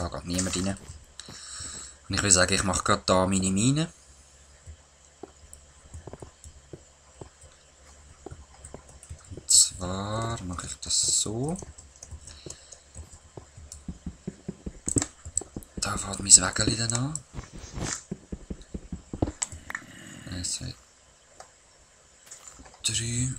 Da geht niemand rein. Und ich will sagen, ich mache gerade da meine Mine. Und zwar mache ich das so. Da fährt mein Wägeli dann an. 1, 2, 3.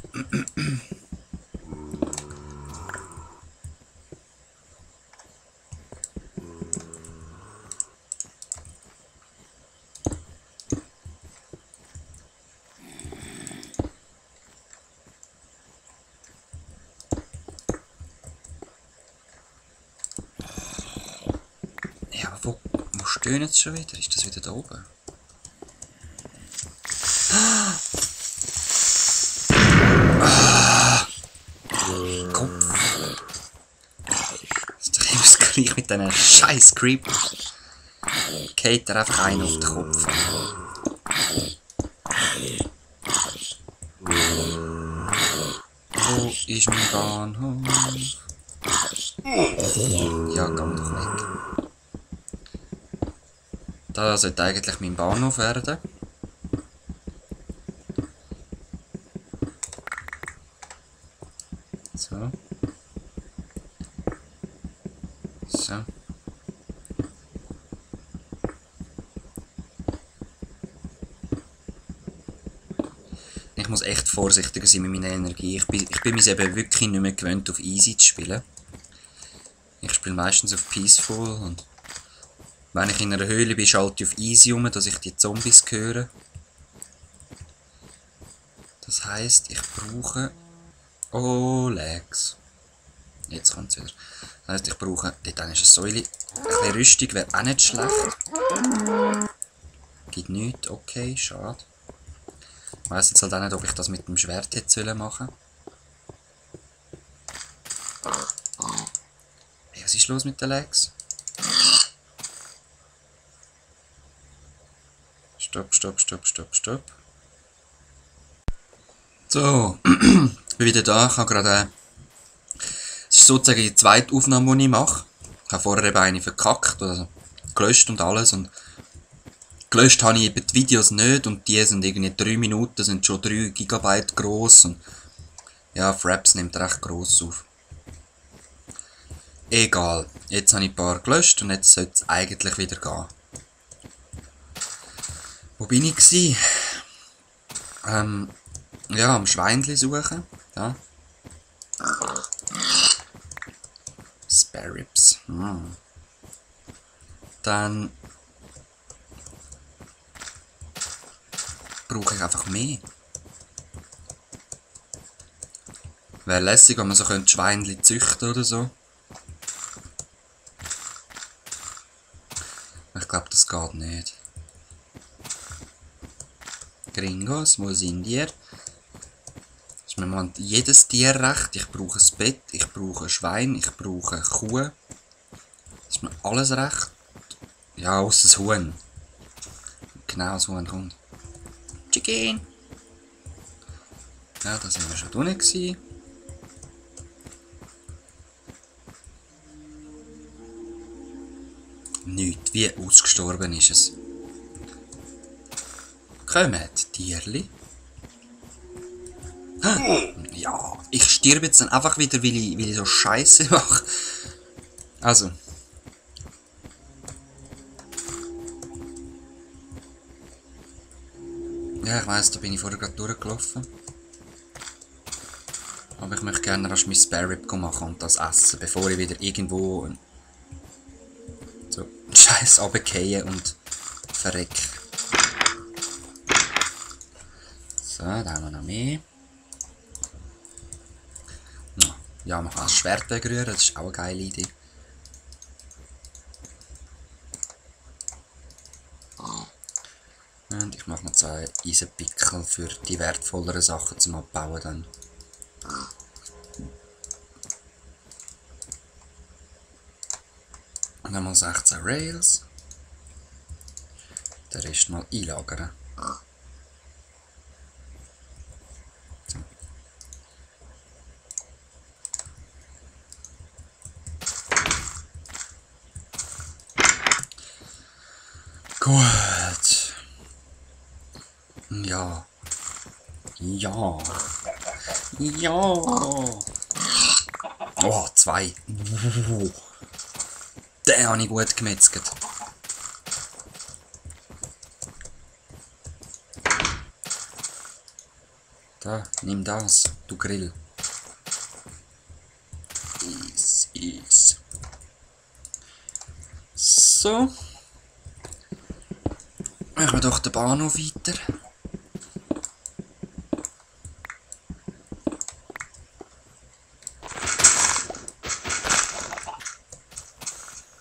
Ja, aber wo stehen jetzt schon wieder? Ist das wieder da oben? Kopf. Das ist doch immer das gleiche mit diesen scheiß Creepers. Geht er einfach einen auf den Kopf. Wo ist mein Bahnhof? Ja, geh doch weg. Da sollte eigentlich mein Bahnhof werden. So. So. Ich muss echt vorsichtiger sein mit meiner Energie. Ich bin mir eben wirklich nicht mehr gewöhnt, auf Easy zu spielen. Ich spiele meistens auf Peaceful und wenn ich in einer Höhle bin, schalte ich auf Easy um, dass ich die Zombies höre. Das heisst, ich brauche... Oh, Lags. Jetzt kommt es wieder. Das heisst, ich brauche... Dort ist eine Säule. Ein bisschen Rüstung wäre auch nicht schlecht. Gibt nichts. Okay, schade. Ich weiss jetzt halt auch nicht, ob ich das mit dem Schwert jetzt machen soll. Hey, was ist los mit den Lags? Stopp, stopp, stopp, stopp, stopp. So, ich bin wieder da. Ich habe gerade... Es ist sozusagen die zweite Aufnahme, die ich mache. Ich habe vorher eben eine verkackt, also gelöscht und alles. Und gelöscht habe ich eben die Videos nicht und die sind irgendwie 3 Minuten, sind schon 3 GB gross. Und ja, Fraps nimmt recht gross auf. Egal, jetzt habe ich ein paar gelöscht und jetzt sollte es eigentlich wieder gehen. Wo bin ich gsi? Ja, am Schweinli suchen. Ja. Spare Ribs. Dann brauche ich einfach mehr. Wäre lässig, wenn man so Schweinli züchten oder so. Ich glaube, das geht nicht. Gringos, wo sind ihr? Ist mir mal jedes Tier recht. Ich brauche ein Bett, ich brauche ein Schwein, ich brauche eine Kuh. Ist mir alles recht. Ja, außer das Huhn. Genau, das Huhn kommt. Chicken! Ja, da sind wir schon drinnen gewesen. Nichts, wie ausgestorben ist es. Kommt, Tierli. Ja, ich sterbe jetzt dann einfach wieder, weil ich so Scheiße mache. Also. Ja, ich weiss, da bin ich vorher gerade durchgelaufen. Aber ich möchte gerne rasch mein Spare Rib machen und das essen, bevor ich wieder irgendwo so Scheiß runterfallen und verrecke. So, da haben wir noch mehr. Ja, man kann das Schwert wegrühren, das ist auch eine geile Idee. Und ich mache noch 2 Eisenpickel für die wertvolleren Sachen zum Abbauen dann. Und dann mal 16 Rails. Den Rest mal einlagern. So. Gut. Ja. Ja. Ja. Oh, 2. Den habe ich gut gemetzelt. Da, nimm das, du Grill. Is. So. Machen wir doch den Bahnhof weiter.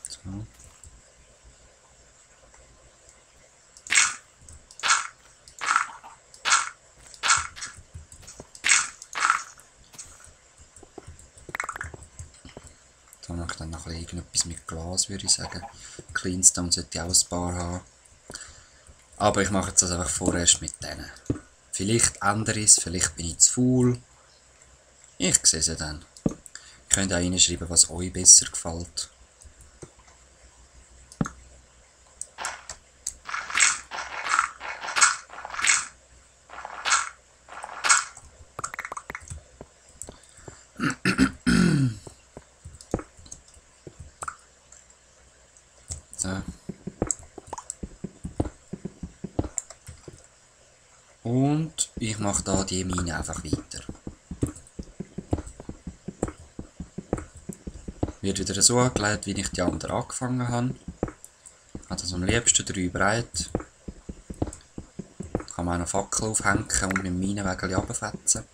So. Da mache ich dann noch irgendetwas mit Glas, würde ich sagen. Cleanstone sollte ich auch ein paar haben. Aber ich mache jetzt das einfach vorerst mit denen. Vielleicht ändere ich es, vielleicht bin ich zu faul. Ich sehe es dann. Ihr könnt auch reinschreiben, was euch besser gefällt. So. Und ich mache da die Mine einfach weiter. Wird wieder so angelegt, wie ich die andere angefangen habe. Hat also am liebsten 3 breit. Kann man auch noch Fackel aufhängen und mit dem Minenwägel runterfetzen.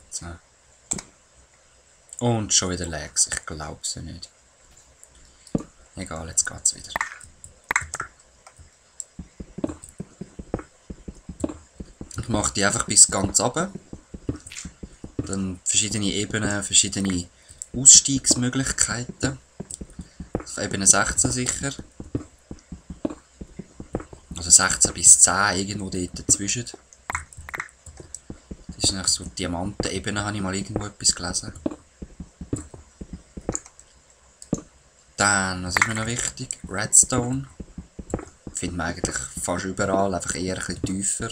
So. Und schon wieder Legs, ich glaube es nicht. Egal, jetzt geht's wieder. Ich mache die einfach bis ganz runter. Dann verschiedene Ebenen, verschiedene Ausstiegsmöglichkeiten. Auf Ebene 16 sicher. Also 16 bis 10, irgendwo dort dazwischen. Das ist nach so Diamantenebene, habe ich mal irgendwo etwas gelesen. Dann, was ist mir noch wichtig? Redstone. Findet man eigentlich fast überall, einfach eher ein bisschen tiefer.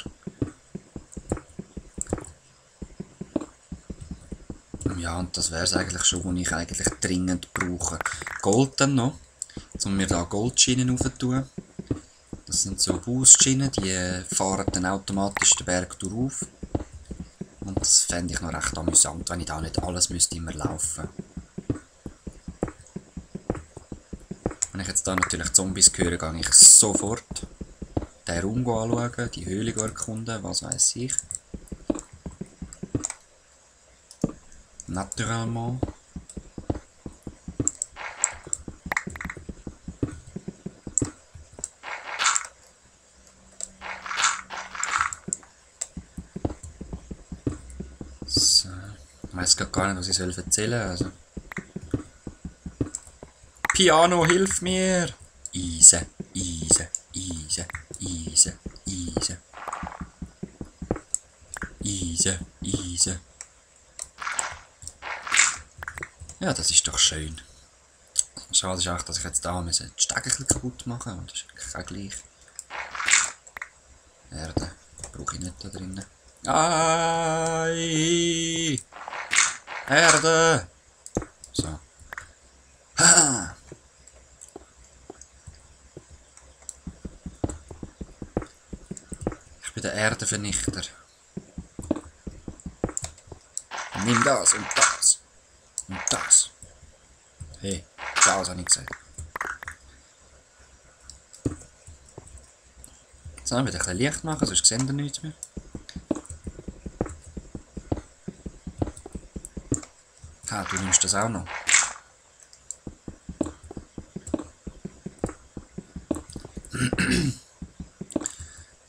Ja, und das wäre es eigentlich schon, was ich eigentlich dringend brauche. Gold dann noch, um mir da Goldschienen aufzutun. Das sind so Boost-Schienen, die fahren dann automatisch den Berg durch. Und das fände ich noch recht amüsant, wenn ich da nicht alles müsste immer laufen. Wenn ich jetzt da natürlich Zombies höre, gehe ich sofort den Raum anschauen, die Höhle erkunden, was weiß ich. Naturellement. So. Ich weiß gar nicht, was ich erzählen soll. Also. Piano, hilf mir! Ease. Ja, das ist doch schön. Schade ist auch, dass ich jetzt da die Stege ein kaputt machen muss. Das ist eigentlich auch gleich. Erde brauche ich nicht da drinnen. Ai! Erde! So. Ha! Ich bin der Erdenvernichter. Nimm das und das. Und das. Hey, das habe ich gesagt. So, dann wieder ein bisschen Licht machen, sonst sehen wir nichts mehr. Ah, du nimmst das auch noch.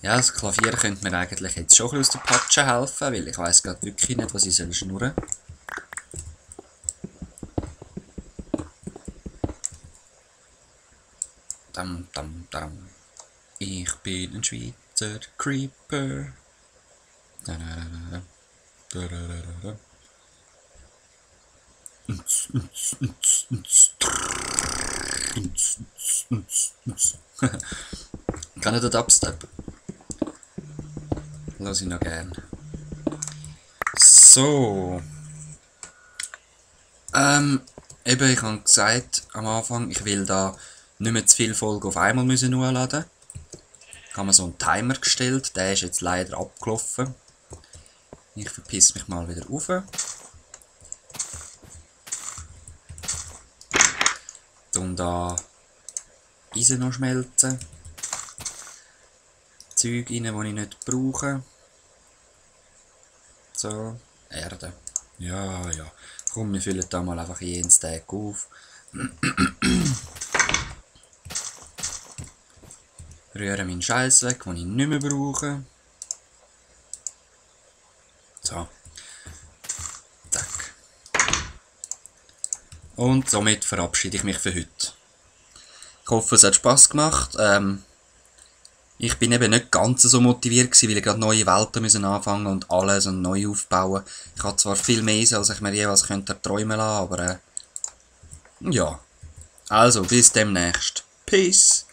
Ja, das Klavier könnte mir eigentlich jetzt schon aus der Patsche helfen, weil ich weiss gerade wirklich nicht, was ich schnurren soll. Dam, dam, dam. Ich bin ein Schweizer Creeper. Da, da, da, da, da, da, da. Kann ich den Dubstep? Lass ich noch gern. So. Eben, ich habe gesagt am Anfang, ich will da nicht mehr zu viele Folgen auf einmal müssen hochladen. Ich habe mir so einen Timer gestellt, der ist jetzt leider abgelaufen. Ich verpiss mich mal wieder rauf. Und da Eisen noch schmelzen. Zeug rein, die ich nicht brauche. So, Erde. Ja, ja. Komm, wir füllen da mal einfach jeden Stack auf. Rühren meinen Scheiß weg, den ich nicht mehr brauche. So. Zack. Und somit verabschiede ich mich für heute. Ich hoffe, es hat Spass gemacht. Ich bin eben nicht ganz so motiviert gewesen, weil ich gerade neue Welten müssen anfangen und alles und neu aufbauen. Ich habe zwar viel mehr, als ich mir jeweils könnte träumen lassen, aber ja. Also, bis demnächst. Peace!